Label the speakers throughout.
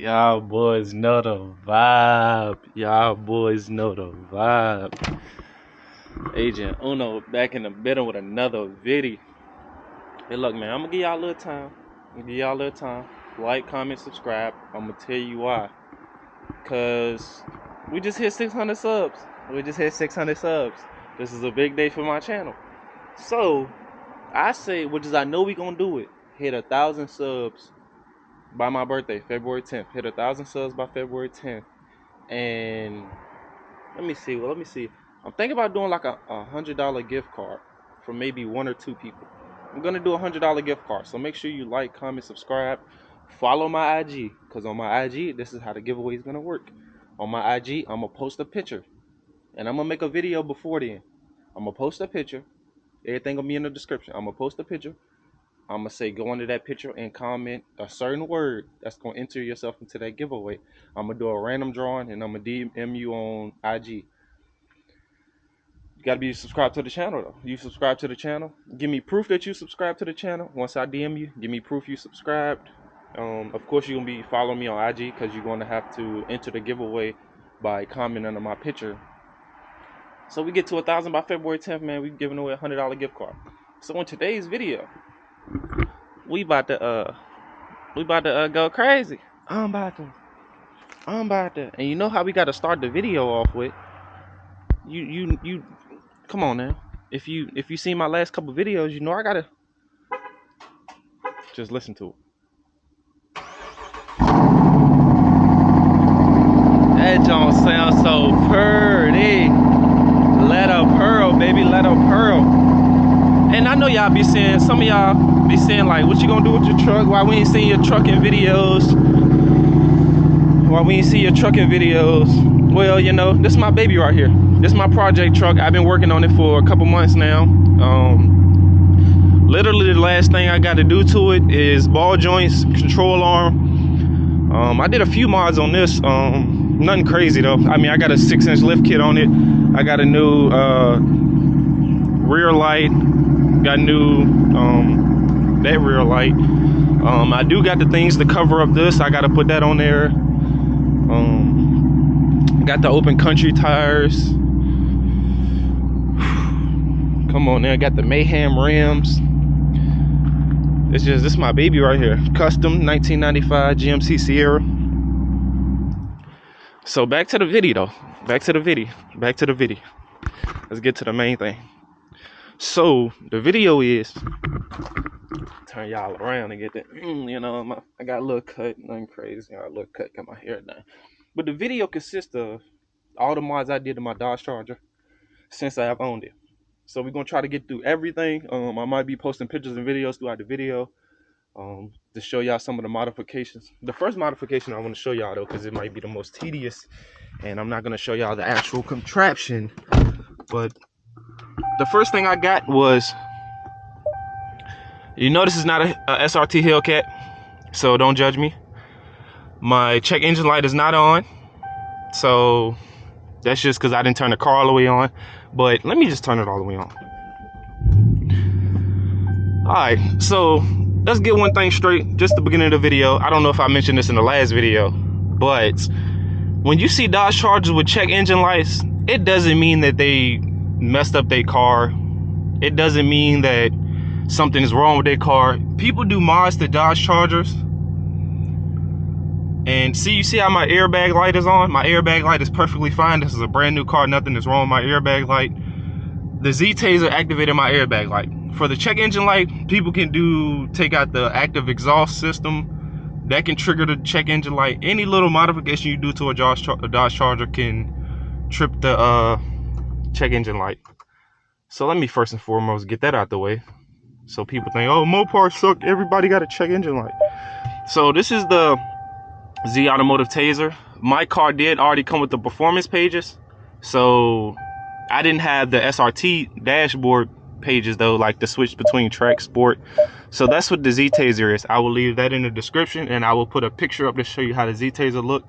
Speaker 1: Y'all boys know the vibe. Y'all boys know the vibe. Agent Uno back in the middle with another video. Hey, look, man, I'm gonna give y'all a little time. Like, comment, subscribe. I'm gonna tell you why. Cause we just hit 600 subs. This is a big day for my channel. So I say, I know we gonna do it. Hit 1,000 subs by my birthday, February 10th. Hit 1,000 subs by February 10th. And let me see. I'm thinking about doing like a $100 gift card for maybe one or two people. I'm gonna do a $100 gift card. So make sure you like, comment, subscribe, follow my IG. Cause on my IG, this is how the giveaway is gonna work. On my IG, I'm gonna post a picture, and I'm gonna make a video before then. I'm gonna post a picture. Everything will be in the description. I'm gonna post a picture. I'm gonna say go under that picture and comment a certain word that's gonna enter yourself into that giveaway. I'm gonna do a random drawing, and I'm gonna DM you on IG. You gotta be subscribed to the channel though. You subscribe to the channel. Give me proof that you subscribe to the channel. Once I DM you, give me proof you subscribed. Of course, you're gonna be following me on IG because you're gonna have to enter the giveaway by commenting under my picture. So we get to 1,000 by February 10th, man. We giving away a $100 gift card. So in today's video, we about to go crazy. I'm about to. And you know how we gotta start the video off with? You. Come on now. If you seen my last couple videos, you know I gotta just listen to it. That don't sound so pretty. Let her pearl, baby, let her pearl. And I know y'all be saying, some of y'all be saying like, what you gonna do with your truck? Why we ain't seen your trucking videos? Well, you know, this is my baby right here. This is my project truck. I've been working on it for a couple months now. Literally the last thing I got to do to it is ball joints, control arm. I did a few mods on this. Nothing crazy though. I mean, I got a 6-inch lift kit on it. I got a new rear light. Got new that rear light. I do got the things to cover up this. I got to put that on there. Got the open country tires. Come on now, got the Mayhem rims. This is my baby right here. Custom 1995 GMC Sierra. So back to the video though. Back to the video. Let's get to the main thing. So the video is, turn y'all around and get that. You know, I got a little cut, nothing crazy. I got a little cut, got my hair done. But the video consists of all the mods I did to my Dodge Charger since I have owned it. So we're gonna try to get through everything. I might be posting pictures and videos throughout the video to show y'all some of the modifications. The first modification I want to show y'all though, because it might be the most tedious, and I'm not gonna show y'all the actual contraption. But the first thing I got was, you know, this is not a SRT Hellcat, so don't judge me. My check engine light is not on, so that's just because I didn't turn the car all the way on. But let me just turn it all the way on. Alright, so let's get one thing straight. Just the beginning of the video. I don't know if I mentioned this in the last video, but when you see Dodge Chargers with check engine lights, it doesn't mean that they messed up their car. It doesn't mean that something is wrong with their car. People do mods to Dodge Chargers. And you see how my airbag light is on? My airbag light is perfectly fine. This is a brand new car. Nothing is wrong with my airbag light. The Z-Taser activated my airbag light. For the check engine light, people can take out the active exhaust system. That can trigger the check engine light. Any little modification you do to a Dodge Charger can trip the check engine light. So let me first and foremost get that out the way. So people think, oh, Mopar suck. Everybody got a check engine light. So this is the Z Automotive Taser. My car did already come with the performance pages, so I didn't have the SRT dashboard pages though, like the switch between track, sport. So that's what the Z Taser is. I will leave that in the description, and I will put a picture up to show you how the Z Taser look.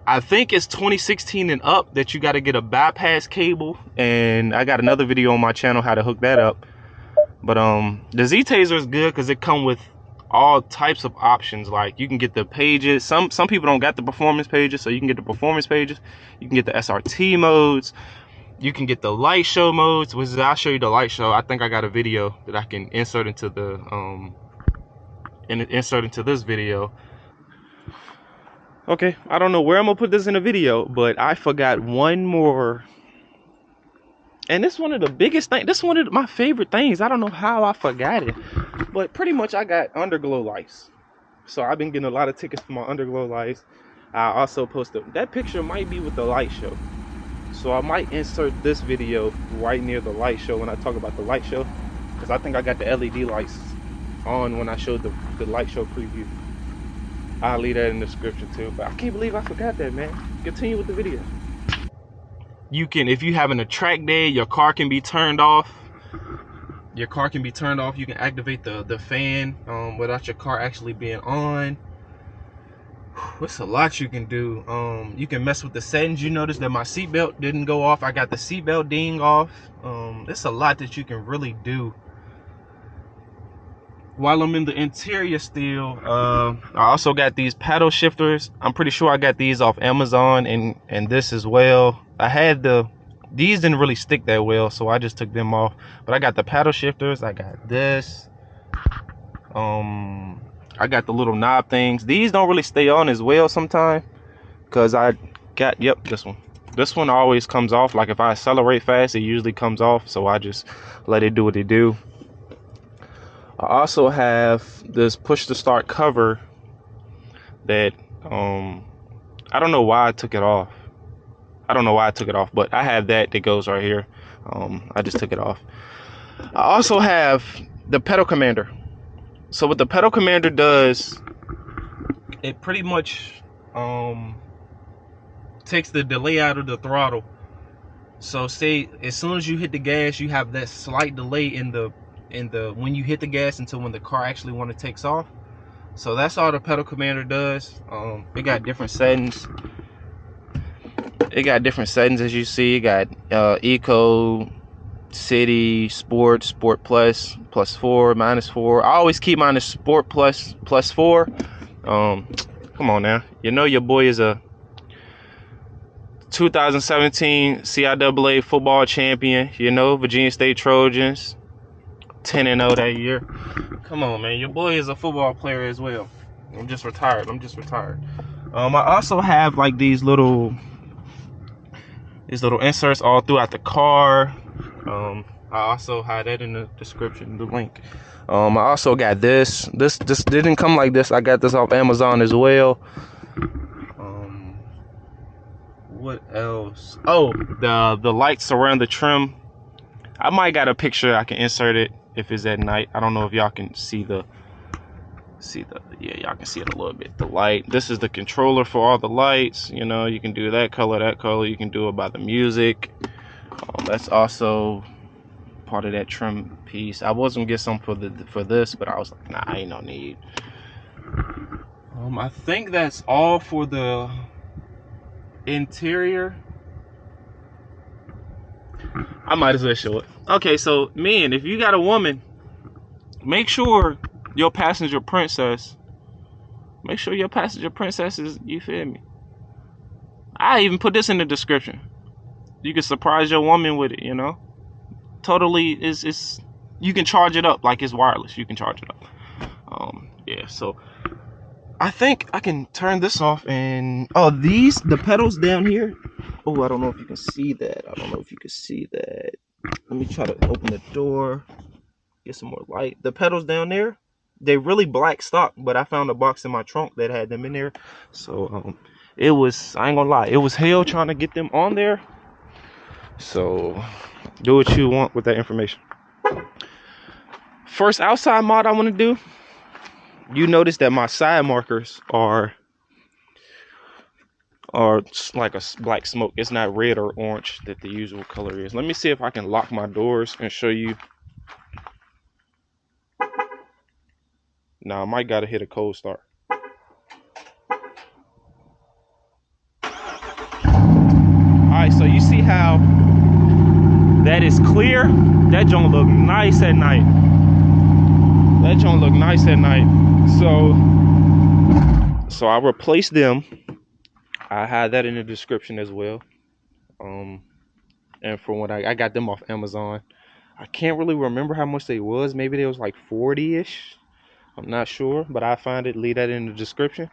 Speaker 1: I think it's 2016 and up that you got to get a bypass cable, and I got another video on my channel how to hook that up. But the Z Taser is good because it come with all types of options. Like you can get the pages. Some people don't got the performance pages, so you can get the performance pages. You can get the SRT modes. You can get the light show modes, which is, I'll show you the light show. I think I got a video that I can insert into the insert into this video. Okay, I don't know where I'm gonna put this in a video, but I forgot one more. And this is one of the biggest things. This is one of my favorite things. I don't know how I forgot it, but pretty much I got underglow lights. So I've been getting a lot of tickets for my underglow lights. I also posted that picture might be with the light show. So I might insert this video right near the light show when I talk about the light show, because I think I got the LED lights on when I showed the light show preview. I'll leave that in the description too. But I can't believe I forgot that, man. Continue with the video. You can, if you having a track day, your car can be turned off. Your car can be turned off. You can activate the fan without your car actually being on. What's a lot you can do. You can mess with the settings. You notice that my seatbelt didn't go off. I got the seatbelt ding off. There's a lot that you can really do. While I'm in the interior still, I also got these paddle shifters. I'm pretty sure I got these off Amazon and this as well. I had these didn't really stick that well, so I just took them off. But I got the paddle shifters. I got this. I got the little knob things. These don't really stay on as well sometimes, because I got, yep, this one. This one always comes off. Like if I accelerate fast, it usually comes off, so I just let it do what it do. I also have this push to start cover that I don't know why I took it off. But I have that goes right here. I just took it off. I also have the pedal commander. So what the pedal commander does, it pretty much takes the delay out of the throttle. So say as soon as you hit the gas, you have that slight delay in the when you hit the gas until when the car actually takes off. So that's all the pedal commander does. It got different settings. As you see. It got eco, city, sport, sport plus, +4, -4. I always keep mine as sport plus, +4. Come on now, you know your boy is a 2017 CIAA football champion. You know, Virginia State Trojans, 10-0 that year. Come on, man, your boy is a football player as well. I'm just retired. I also have like these little inserts all throughout the car. I also had that in the description, the link. I also got this didn't come like this. I got this off Amazon as well. What else? Oh, the lights around the trim. I might got a picture. I can insert it if it's at night. I don't know if y'all can see the yeah, y'all can see it a little bit. The light. This is the controller for all the lights. You know, you can do that color. You can do it by the music. That's also part of that trim piece. I was gonna get some for this, but I was like, nah, ain't no need. I think that's all for the interior. I might as well show it. Okay, so men, if you got a woman, make sure your passenger princess is, you feel me? I even put this in the description. You can surprise your woman with it, you know. Totally is you can charge it up like it's wireless. You can charge it up. Yeah, so I think I can turn this off, and the pedals down here. Oh, I don't know if you can see that. Let me try to open the door, get some more light. The pedals down there, they really black stock, but I found a box in my trunk that had them in there. So it was, I ain't gonna lie, it was hell trying to get them on there. So do what you want with that information. First outside mod I want to do, you notice that my side markers are like a black smoke. It's not red or orange that the usual color is. Let me see if I can lock my doors and show you. Now I might gotta hit a cold start. Alright, so you see how that is clear? That joint look nice at night. That joint look nice at night. So I replaced them. I had that in the description as well. And from what I got them off Amazon. I can't really remember how much they was. Maybe they was like 40-ish. I'm not sure, but I find it. Leave that in the description.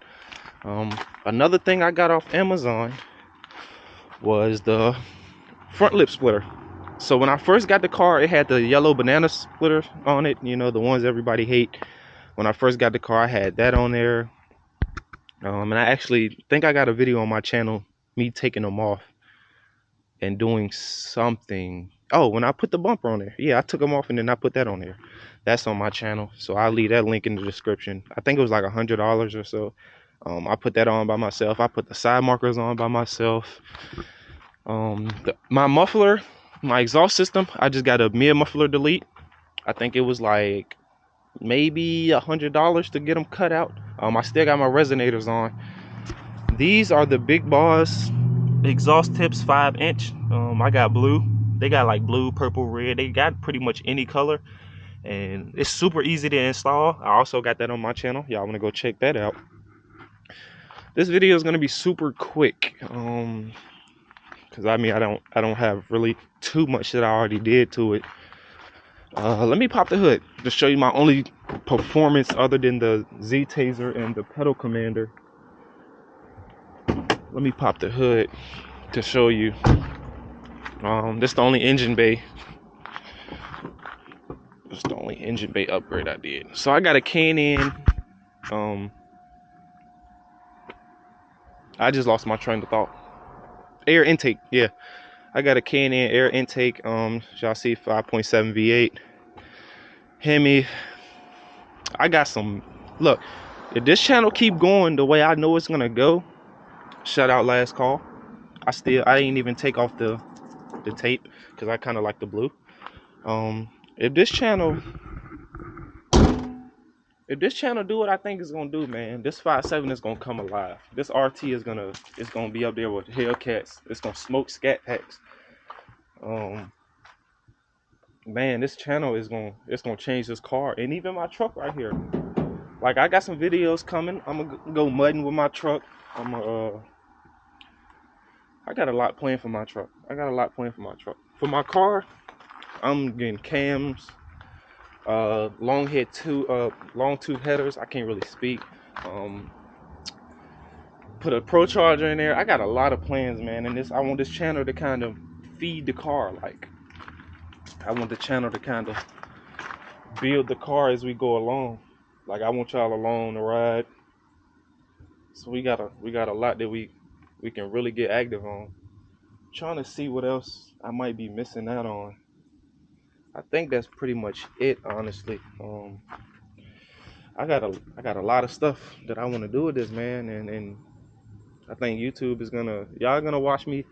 Speaker 1: Another thing I got off Amazon was the front lip splitter. So when I first got the car, it had the yellow banana splitter on it. You know, the ones everybody hate. When I first got the car, I had that on there. And I actually think I got a video on my channel, me taking them off and doing something. Oh, when I put the bumper on there. Yeah, I took them off and then I put that on there. That's on my channel. So I'll leave that link in the description. I think it was like $100 or so. I put that on by myself. I put the side markers on by myself. My muffler, my exhaust system, I just got a mid muffler delete. I think it was like maybe $100 to get them cut out. I still got my resonators on. These are the Big Boss exhaust tips, 5-inch. I got blue. They got like blue, purple, red. They got pretty much any color, and it's super easy to install. I also got that on my channel. Y'all want to go check that out. This video is gonna be super quick, because I mean I don't have really too much that I already did to it. Let me pop the hood to show you my only performance other than the Z Taser and the pedal commander. Let me pop the hood to show you. This is the only engine bay. This is the only engine bay upgrade I did. So I got a K&N. I just lost my train of thought. Air intake, yeah. I got a K&N air intake. Y'all see 5.7 V8. Hemi. I got some. Look, if this channel keep going the way I know it's gonna go, shout out Last Call. I didn't even take off the tape because I kind of like the blue. If this channel do what I think it's gonna do, man, this 5.7 is gonna come alive. This RT is gonna be up there with Hellcats. It's gonna smoke Scat Packs. Man, this channel is gonna change this car and even my truck right here. Like, I got some videos coming. I'm gonna go mudding with my truck. I got a lot planned for my truck. For my car, I'm getting cams, long tube headers. I can't really speak. Put a Pro Charger in there. I got a lot of plans, man. And I want this channel to kind of feed the car. Like, I want the channel to kind of build the car as we go along. Like, I want y'all along the ride. So we got a lot that we can really get active on. Trying to see what else I might be missing out on. I think that's pretty much it, honestly. I got a lot of stuff that I want to do with this, man, and I think YouTube is y'all gonna watch me.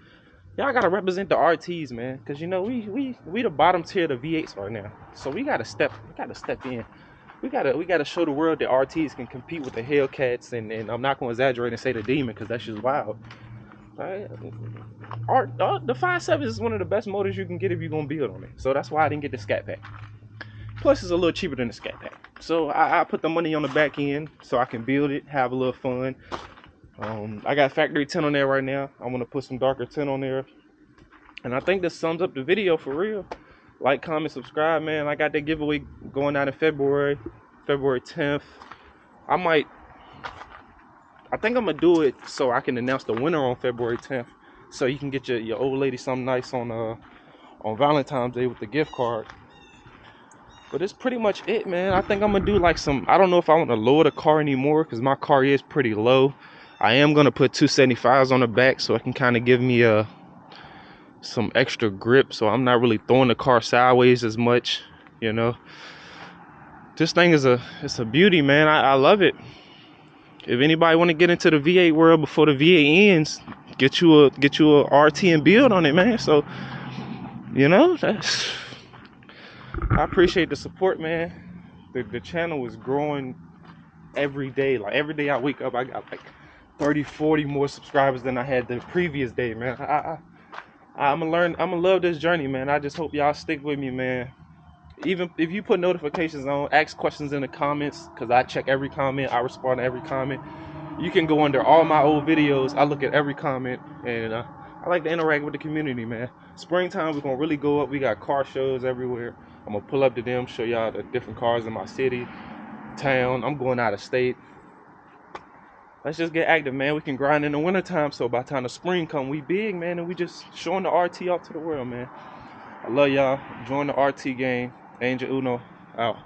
Speaker 1: Y'all gotta represent the RTs, man, because you know we the bottom tier of the V8s right now. So we gotta step in. We gotta show the world that RTs can compete with the Hellcats, and I'm not gonna exaggerate and say the Demon because that's just wild. Right? The 5.7 is one of the best motors you can get if you're gonna build on it. So that's why I didn't get the Scat Pack. Plus, it's a little cheaper than the Scat Pack. So I put the money on the back end so I can build it, have a little fun. I got factory tint on there right now. I want to put some darker tint on there. And I think this sums up the video for real. Like, comment, subscribe, man. I got that giveaway going out in February 10th. I think I'm gonna do it so I can announce the winner on February 10th, so you can get your old lady something nice on Valentine's Day with the gift card. But it's pretty much it, man. I think I'm gonna do like I don't know if I want to lower the car anymore because my car is pretty low. I am gonna put 275s on the back so it can kind of give me some extra grip, so I'm not really throwing the car sideways as much, you know. This thing is it's a beauty, man. I love it. If anybody want to get into the V8 world before the V8 ends, get you a RT and build on it, man. So, you know, I appreciate the support, man. The channel is growing every day. Like, every day I wake up, I got like 30, 40 more subscribers than I had the previous day, man. I'm gonna love this journey, man. I just hope y'all stick with me, man. Even if you put notifications on, ask questions in the comments, because I check every comment, I respond to every comment. You can go under all my old videos. I look at every comment, and I like to interact with the community, man. Springtime, we're gonna really go up. We got car shows everywhere. I'm gonna pull up to them, show y'all the different cars in my city, town. I'm going out of state. Let's just get active, man. We can grind in the wintertime, so by the time the spring come, we big, man, and we just showing the RT off to the world, man. I love y'all. Join the RT game. Angel Uno out.